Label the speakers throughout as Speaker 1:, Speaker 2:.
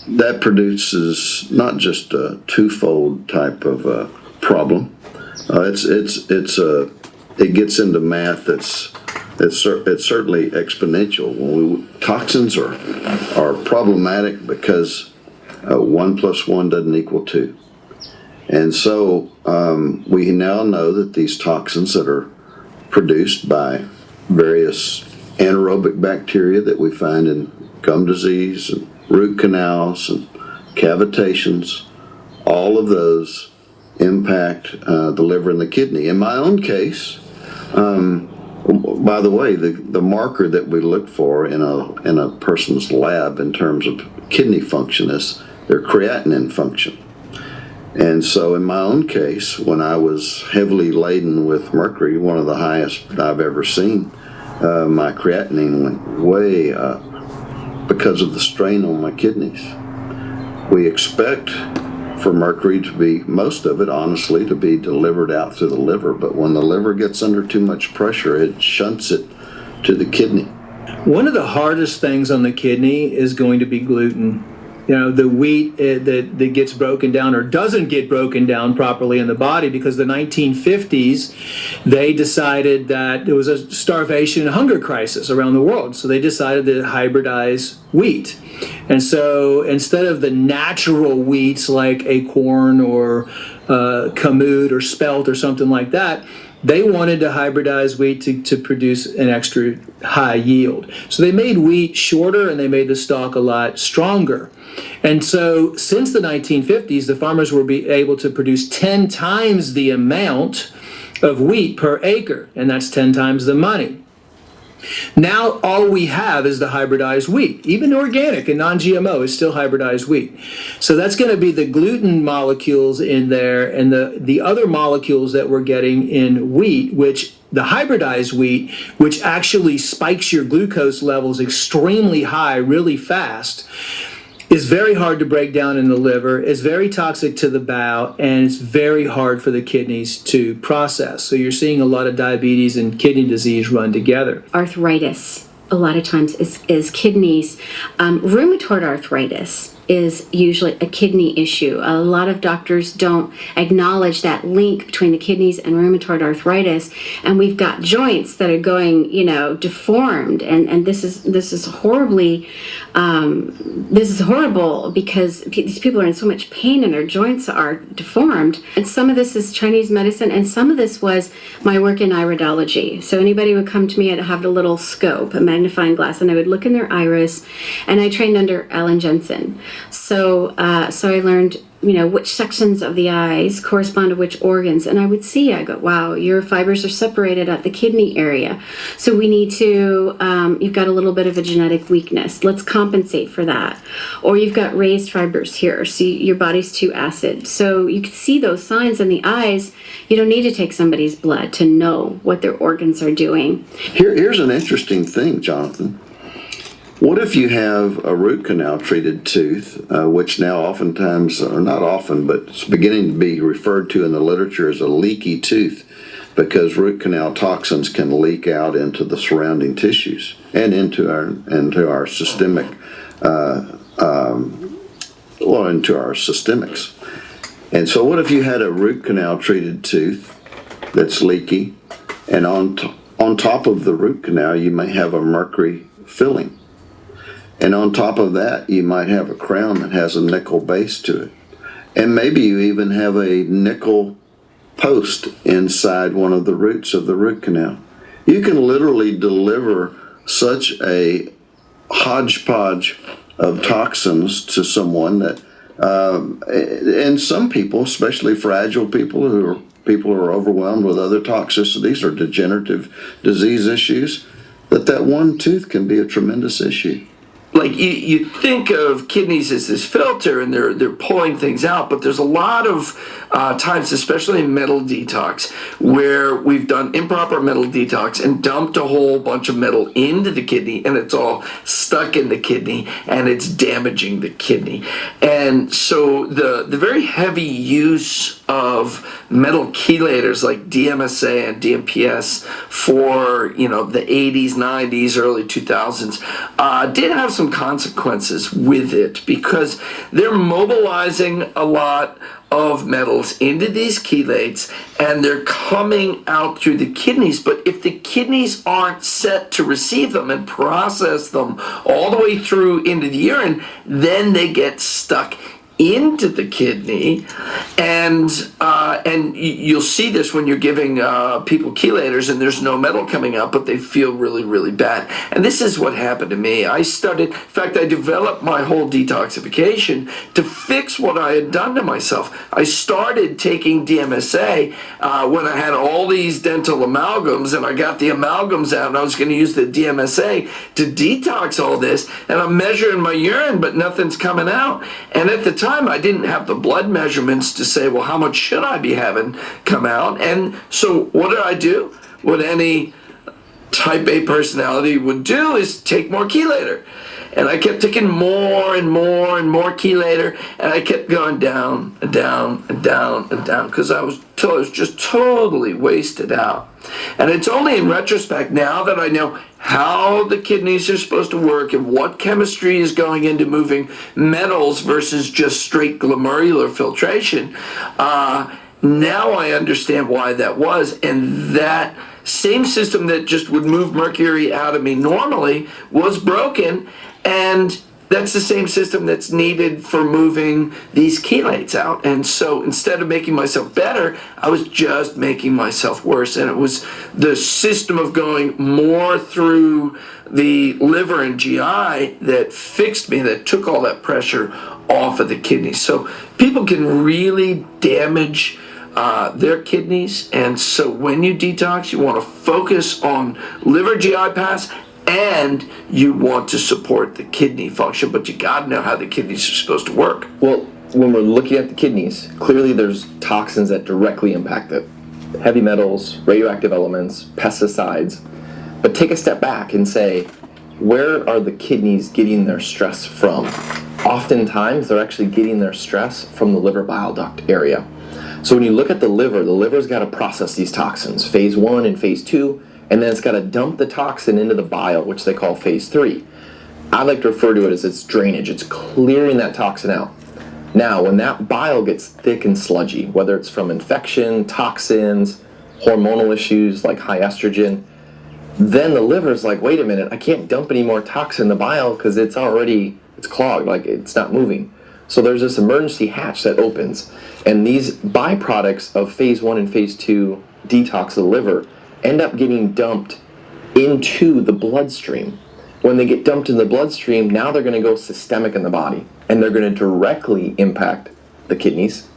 Speaker 1: that produces not just a twofold type of problem. It gets into math it's certainly exponential. Toxins are problematic because 1 + 1 doesn't equal 2. And so we now know that these toxins that are produced by various anaerobic bacteria that we find in gum disease and root canals and cavitations, all of those impact the liver and the kidney. In my own case, by the way, the marker that we look for in a person's lab in terms of kidney function is their creatinine function. And so in my own case, when I was heavily laden with mercury, one of the highest I've ever seen, my creatinine went way up because of the strain on my kidneys. We expect for mercury to be, most of it honestly, to be delivered out through the liver, but when the liver gets under too much pressure, it shunts it to the kidney.
Speaker 2: One of the hardest things on the kidney is going to be gluten. The wheat that gets broken down or doesn't get broken down properly in the body, because the 1950s, they decided that there was a starvation and hunger crisis around the world. So they decided to hybridize wheat. And so instead of the natural wheats like acorn or kamut or spelt or something like that, they wanted to hybridize wheat to produce an extra high yield. So they made wheat shorter and they made the stalk a lot stronger. And so since the 1950s, the farmers were able to produce 10 times the amount of wheat per acre, and that's 10 times the money. Now all we have is the hybridized wheat. Even organic and non-GMO is still hybridized wheat. So that's going to be the gluten molecules in there and the other molecules that we're getting in wheat, which the hybridized wheat, which actually spikes your glucose levels extremely high really fast, is very hard to break down in the liver, is very toxic to the bowel, and it's very hard for the kidneys to process. So you're seeing a lot of diabetes and kidney disease run together.
Speaker 3: Arthritis, a lot of times, is kidneys. Rheumatoid arthritis is usually a kidney issue. A lot of doctors don't acknowledge that link between the kidneys and rheumatoid arthritis, and we've got joints that are going, deformed, and this is horribly, this is horrible because these people are in so much pain and their joints are deformed. And some of this is Chinese medicine, and some of this was my work in iridology. So anybody would come to me, I'd have a little scope, a magnifying glass, and I would look in their iris, and I trained under Alan Jensen. So I learned, which sections of the eyes correspond to which organs. And I would see, I go, wow, your fibers are separated at the kidney area. So we need to, you've got a little bit of a genetic weakness. Let's compensate for that. Or you've got raised fibers here. So your body's too acid. So you can see those signs in the eyes. You don't need to take somebody's blood to know what their organs are doing.
Speaker 1: Here's an interesting thing, Jonathan. What if you have a root canal treated tooth, which now oftentimes, or not often, but it's beginning to be referred to in the literature as a leaky tooth, because root canal toxins can leak out into the surrounding tissues and into our systemic, into our systemics. And so what if you had a root canal treated tooth that's leaky, and on top of the root canal you may have a mercury filling? And on top of that, you might have a crown that has a nickel base to it. And maybe you even have a nickel post inside one of the roots of the root canal. You can literally deliver such a hodgepodge of toxins to someone that, and some people, especially fragile people who are overwhelmed with other toxicities or degenerative disease issues, that one tooth can be a tremendous issue.
Speaker 4: Like you think of kidneys as this filter and they're pulling things out, but there's a lot of times, especially in metal detox, where we've done improper metal detox and dumped a whole bunch of metal into the kidney, and it's all stuck in the kidney and it's damaging the kidney. And so the very heavy use of metal chelators like DMSA and DMPS for the 80s, 90s, early 2000s did have some some consequences with it, because they're mobilizing a lot of metals into these chelates, and they're coming out through the kidneys. But if the kidneys aren't set to receive them and process them all the way through into the urine, then they get stuck into the kidney, and you'll see this when you're giving people chelators and there's no metal coming out, but they feel really, really bad. And this is what happened to me. I developed my whole detoxification to fix what I had done to myself. I started taking DMSA when I had all these dental amalgams, and I got the amalgams out, and I was going to use the DMSA to detox all this, and I'm measuring my urine, but nothing's coming out. And at the time, I didn't have the blood measurements to say, well, how much should I be having come out? And so what did I do? What any type A personality would do is take more chelator. And I kept taking more and more and more chelator, and I kept going down and down and down and down, because I was just totally wasted out. And it's only in retrospect, now that I know how the kidneys are supposed to work and what chemistry is going into moving metals versus just straight glomerular filtration, now I understand why that was. And that same system that just would move mercury out of me normally was broken, and that's the same system that's needed for moving these chelates out. And so instead of making myself better, I was just making myself worse. And it was the system of going more through the liver and GI that fixed me, that took all that pressure off of the kidneys. So people can really damage their kidneys. And so when you detox, you want to focus on liver GI paths, and you want to support the kidney function, but you gotta know how the kidneys are supposed to work.
Speaker 5: Well, when we're looking at the kidneys, clearly there's toxins that directly impact it. Heavy metals, radioactive elements, pesticides. But take a step back and say, where are the kidneys getting their stress from? Oftentimes, they're actually getting their stress from the liver bile duct area. So when you look at the liver's got to process these toxins, phase 1 and phase 2, and then it's got to dump the toxin into the bile, which they call phase 3. I like to refer to it as its drainage. It's clearing that toxin out. Now, when that bile gets thick and sludgy, whether it's from infection, toxins, hormonal issues like high estrogen, then the liver's like, wait a minute, I can't dump any more toxin in the bile because it's clogged, like it's not moving. So there's this emergency hatch that opens, and these byproducts of phase 1 and phase 2 detox of the liver end up getting dumped into the bloodstream. When they get dumped in the bloodstream, now they're going to go systemic in the body, and they're going to directly impact the kidneys.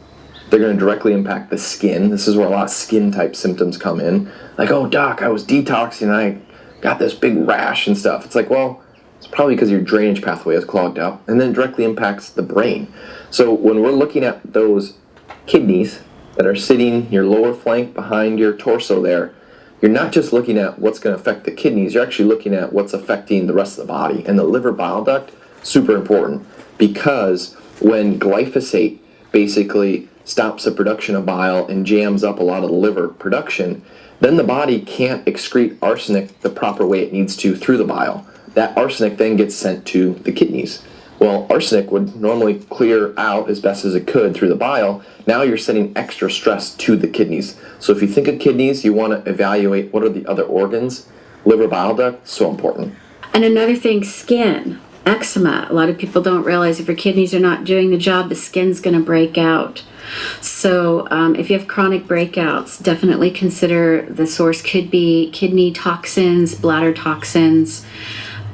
Speaker 5: They're going to directly impact the skin. This is where a lot of skin type symptoms come in. Like, oh doc, I was detoxing and I got this big rash and stuff. It's like, well, it's probably because your drainage pathway is clogged up, and then it directly impacts the brain. So when we're looking at those kidneys that are sitting your lower flank behind your torso there, you're not just looking at what's going to affect the kidneys, you're actually looking at what's affecting the rest of the body. And the liver bile duct, super important, because when glyphosate basically stops the production of bile and jams up a lot of the liver production, then the body can't excrete arsenic the proper way it needs to through the bile. That arsenic then gets sent to the kidneys. Well, arsenic would normally clear out as best as it could through the bile. Now you're sending extra stress to the kidneys. So if you think of kidneys, you want to evaluate what are the other organs. Liver bile duct, so important.
Speaker 3: And another thing, skin, eczema. A lot of people don't realize if your kidneys are not doing the job, the skin's going to break out. So if you have chronic breakouts, definitely consider the source could be kidney toxins, bladder toxins,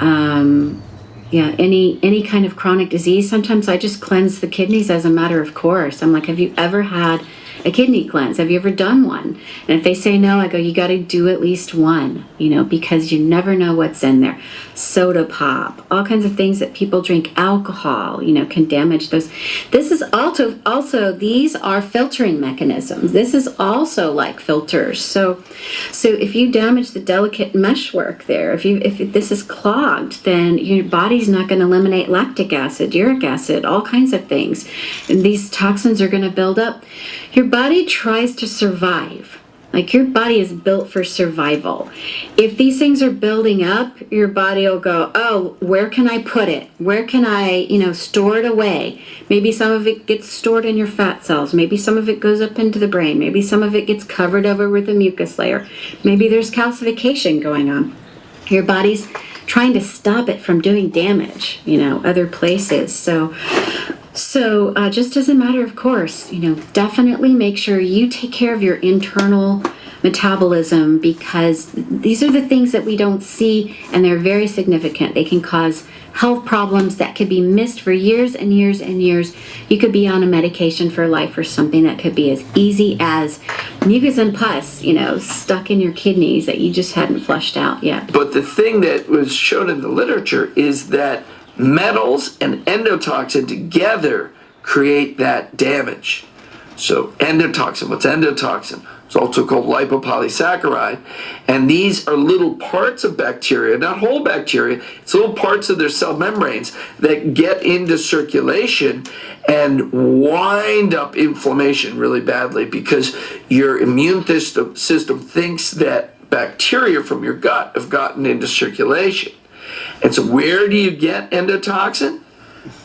Speaker 3: any kind of chronic disease. Sometimes I just cleanse the kidneys as a matter of course. I'm like, have you ever had a kidney cleanse? Have you ever done one? And if they say no, I go, you got to do at least one, because you never know what's in there. Soda pop, all kinds of things that people drink, alcohol, can damage those. This is also these are filtering mechanisms. This is also like filters. So if you damage the delicate meshwork there, if this is clogged, then your body's not going to eliminate lactic acid, uric acid, all kinds of things. And these toxins are going to build up. Your body tries to survive. Like, your body is built for survival. If these things are building up, your body will go, oh, where can I put it? Where can I, store it away? Maybe some of it gets stored in your fat cells. Maybe some of it goes up into the brain. Maybe some of it gets covered over with a mucus layer. Maybe there's calcification going on. Your body's trying to stop it from doing damage, other places. So just as a matter of course, definitely make sure you take care of your internal metabolism, because these are the things that we don't see, and they're very significant. They can cause health problems that could be missed for years and years and years. You could be on a medication for life or something that could be as easy as mucus and pus, stuck in your kidneys that you just hadn't flushed out yet.
Speaker 4: But the thing that was shown in the literature is that metals and endotoxin together create that damage. So endotoxin, what's endotoxin? It's also called lipopolysaccharide. And these are little parts of bacteria, not whole bacteria, it's little parts of their cell membranes that get into circulation and wind up inflammation really badly, because your immune system thinks that bacteria from your gut have gotten into circulation. And so where do you get endotoxin?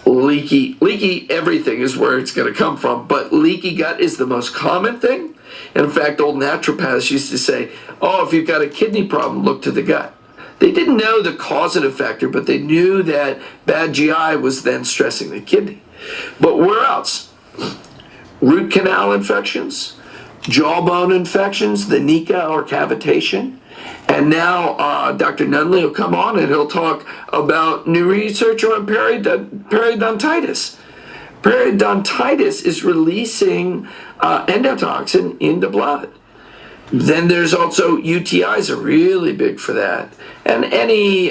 Speaker 4: Leaky everything is where it's going to come from, but leaky gut is the most common thing. And in fact, old naturopaths used to say, oh, if you've got a kidney problem, look to the gut. They didn't know the causative factor, but they knew that bad GI was then stressing the kidney. But where else? Root canal infections, jawbone infections, the nica or cavitation. And now Dr. Nunley will come on and he'll talk about new research on periodontitis. Periodontitis is releasing endotoxin into blood. Then there's also UTIs are really big for that. And any